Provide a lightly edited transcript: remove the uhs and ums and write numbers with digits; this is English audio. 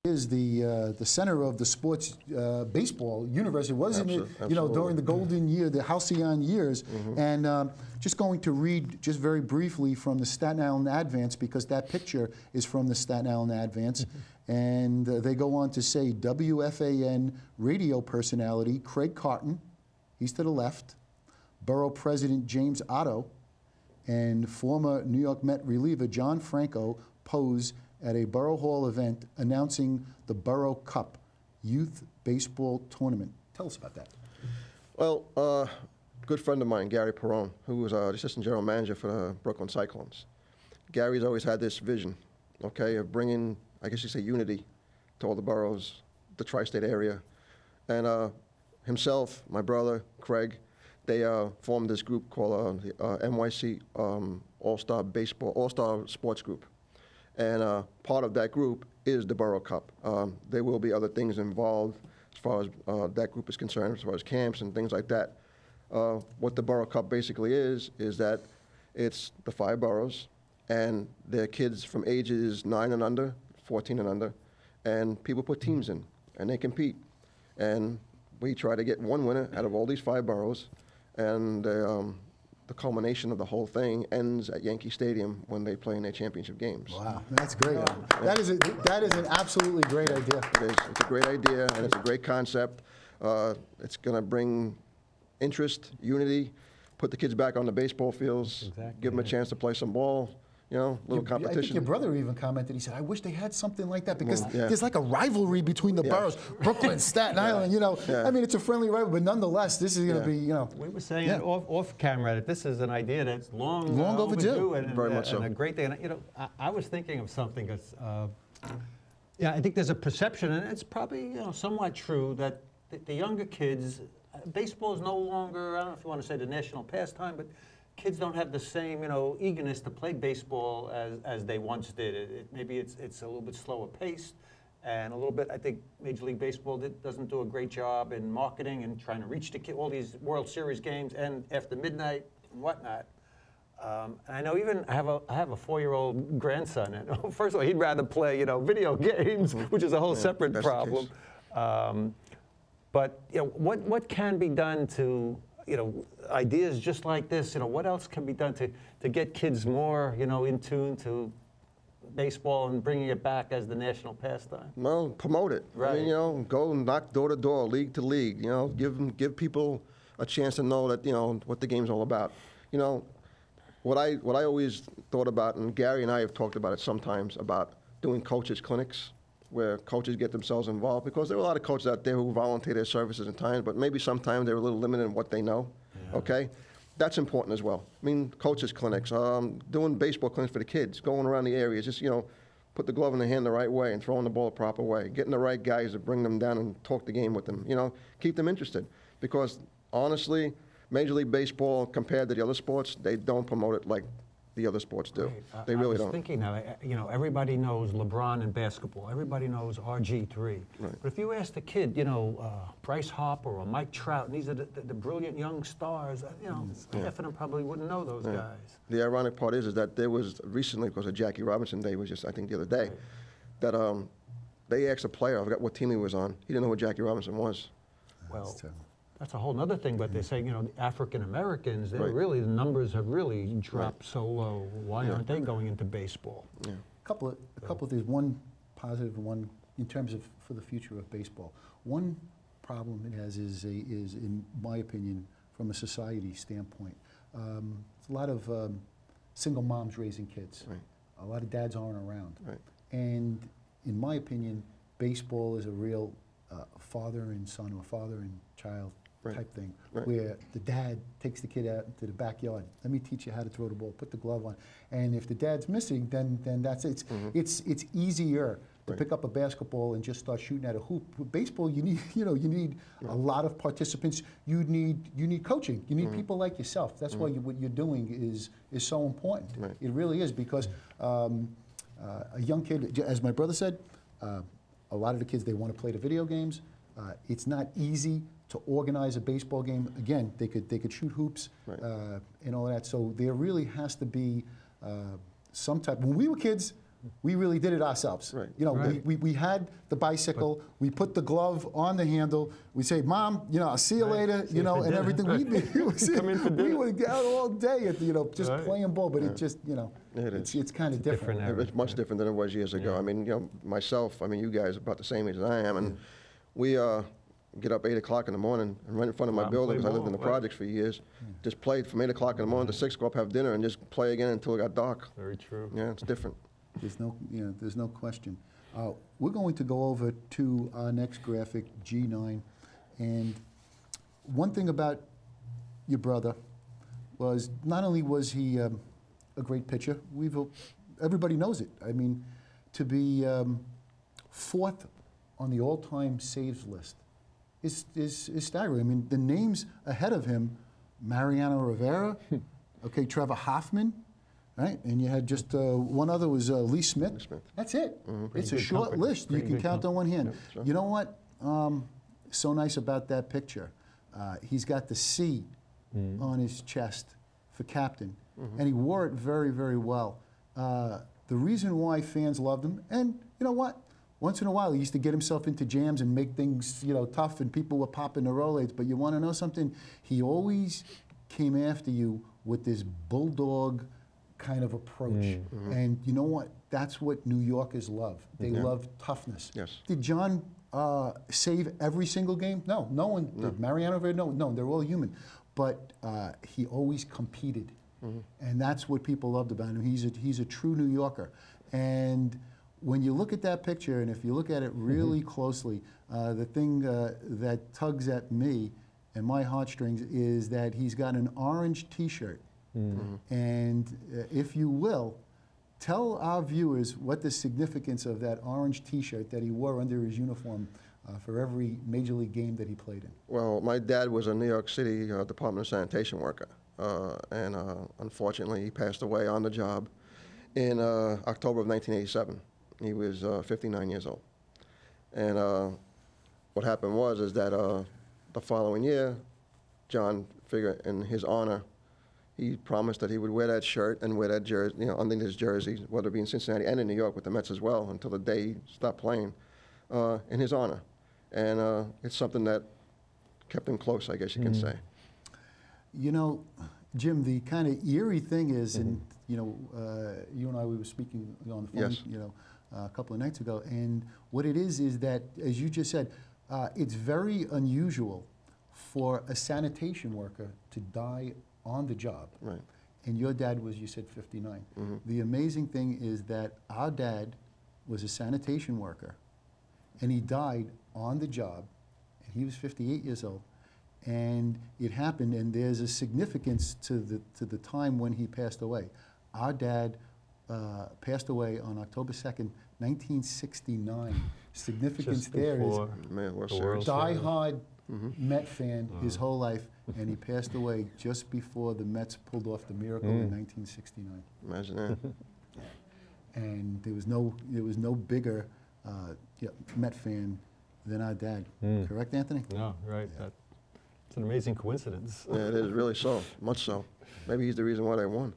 is the center of the sports baseball universe. It wasn't it, you know, during the golden year, the halcyon years. And just going to read just very briefly from the Staten Island Advance, because that picture is from the Staten Island Advance. And they go on to say WFAN radio personality Craig Carton, he's to the left, Borough President James Otto, and former New York Met reliever John Franco pose at a Borough Hall event announcing the Borough Cup Youth Baseball Tournament. Tell us about that. Well, a good friend of mine, Gary Perrone, who was the assistant general manager for the Brooklyn Cyclones. Gary's always had this vision, okay, of bringing, I guess you say, unity to all the boroughs, the tri-state area. And himself, my brother, Craig, they formed this group called the NYC All-Star Sports Group. And part of that group is the Borough Cup. There will be other things involved as far as that group is concerned, as far as camps and things like that. What the Borough Cup basically is that it's the 5 boroughs, and they're kids from ages 9 and under, 14 and under, and people put teams in, and they compete. And we try to get one winner out of all these 5 boroughs, and the culmination of the whole thing ends at Yankee Stadium when they play in their championship games. Wow, that's great. That is an absolutely great idea. It is. It's a great idea, and it's a great concept. It's going to bring interest, unity, put the kids back on the baseball fields, give them a chance to play some ball. You know, little competition. I think your brother even commented, he said, I wish they had something like that, because there's like a rivalry between the boroughs, Brooklyn, Staten Island, you know. I mean, it's a friendly rivalry, but nonetheless, this is going to be, you know. We were saying off camera that this is an idea that's long overdue. And, very much so. And a great thing. And, you know, I was thinking of something that's, yeah, I think there's a perception, and it's probably, you know, somewhat true, that the younger kids, baseball is no longer, I don't know if you want to say the national pastime, but kids don't have the same, you know, eagerness to play baseball as they once did. Maybe it's a little bit slower paced, and a little bit, I think Major League Baseball doesn't do a great job in marketing and trying to reach all these World Series games and after midnight and whatnot. And I know even I have a 4-year-old grandson, and first of all, he'd rather play, you know, video games, which is a whole separate problem. But you know, what can be done to, you know, ideas just like this, you know, what else can be done to get kids more, you know, in tune to baseball and bringing it back as the national pastime? Well, promote it. Right. I mean, you know, go knock door to door, league to league, you know, give people a chance to know that, you know, what the game's all about. You know, what I always thought about, and Gary and I have talked about it sometimes, about doing coaches clinics, where coaches get themselves involved, because there are a lot of coaches out there who volunteer their services at times, but maybe sometimes they're a little limited in what they know, okay? That's important as well. I mean, coaches clinics, doing baseball clinics for the kids, going around the areas, just, you know, put the glove in the hand the right way and throwing the ball the proper way, getting the right guys to bring them down and talk the game with them, you know, keep them interested. Because honestly, Major League Baseball, compared to the other sports, they don't promote it like the other sports do. Right. They really don't. I was thinking now, you know, everybody knows LeBron in basketball. Everybody knows RG3. Right. But if you ask the kid, you know, Bryce Harper or Mike Trout, and these are the brilliant young stars, you know, half of them probably wouldn't know those guys. The ironic part is that there was recently, because of Jackie Robinson Day was just, I think, the other day, that they asked a player, I forgot what team he was on, he didn't know who Jackie Robinson was. Well, that's a whole other thing, but they're saying, you know, the African Americans, they're really, the numbers have really dropped so low. Why aren't they going into baseball? A couple of things, one positive and one in terms of for the future of baseball. One problem it has is in my opinion, from a society standpoint, it's a lot of single moms raising kids. A lot of dads aren't around. And in my opinion, baseball is a real father and son or father and child type thing, where the dad takes the kid out to the backyard. Let me teach you how to throw the ball. Put the glove on, and if the dad's missing, then that's it. It's easier to pick up a basketball and just start shooting at a hoop. With baseball, you need a lot of participants. You need coaching. You need people like yourself. That's why what you're doing is so important. It really is, because a young kid, as my brother said, a lot of the kids, they want to play the video games. It's not easy to organize a baseball game. Again, they could shoot hoops and all that. So there really has to be some type. When we were kids, We really did it ourselves. Right. You know, Right. we had the bicycle, we put the glove on the handle, we say, Mom, you know, I'll see you Right. later, See you you know, for and dinner. everything. Come in for We dinner. would get out all day at, you know, just Right. playing ball, but it just, you know, It is. it's kind of different. different era. It's much different than it was years ago. Yeah. I mean, you know, myself, I mean, you guys are about the same age as I am, and we get up 8 o'clock in the morning and right in front of Go my out and building, play because I lived in the ball, right. projects for years. Just played from 8 o'clock in the morning to 6, go up, have dinner, and just play again until it got dark. Very true. Yeah, it's different. There's no question. We're going to go over to our next graphic, G9. And one thing about your brother was not only was he a great pitcher, everybody knows it. I mean, to be fourth on the all-time saves list is staggering. I mean, the names ahead of him, Mariano Rivera, okay, Trevor Hoffman, right? And you had just one other was Lee Smith. Lee Smith. That's it. It's a good short company. list. You Pretty can good count on one hand. sure. You know what? So nice about that picture. He's got the C on his chest for captain, and he wore it very, very well. The reason why fans loved him, and you know what? Once in a while, he used to get himself into jams and make things, you know, tough, and people were popping the Rolaids. But you want to know something? He always came after you with this bulldog kind of approach. And you know what? That's what New Yorkers love. They love toughness. Yes. Did John save every single game? No, no one did. Mariano Rivera, no, they're all human. But he always competed. And that's what people loved about him. He's a true New Yorker. And when you look at that picture, and if you look at it really closely, the thing that tugs at me and my heartstrings is that he's got an orange T-shirt. And if you will, tell our viewers what the significance of that orange T-shirt that he wore under his uniform for every Major League game that he played in. Well, my dad was a New York City Department of Sanitation worker, and unfortunately, he passed away on the job in October of 1987. He was 59 years old. And what happened was that the following year, John figured in his honor, he promised that he would wear that shirt and wear that jersey, you know, underneath his jersey, whether it be in Cincinnati and in New York with the Mets as well, until the day he stopped playing, in his honor. And it's something that kept him close, I guess you can say. You know, Jim, the kind of eerie thing is, and you know, you and I, we were speaking on the phone, Yes. you know, a couple of nights ago, and what it is that, as you just said, it's very unusual for a sanitation worker to die on the job. Right. And your dad was, you said, 59. The amazing thing is that our dad was a sanitation worker, and he died on the job, and he was 58 years old. And it happened, and there's a significance to the time when he passed away. Our dad passed away on October 2nd, 1969. Significance Just there is before Man, we're the World serious. die-hard Met fan his whole life, and he passed away just before the Mets pulled off the miracle in 1969. Imagine that. And there was no bigger Met fan than our dad. Correct, Anthony? No, right. It's an amazing coincidence. Yeah, it is really so, much so. Maybe he's the reason why they won.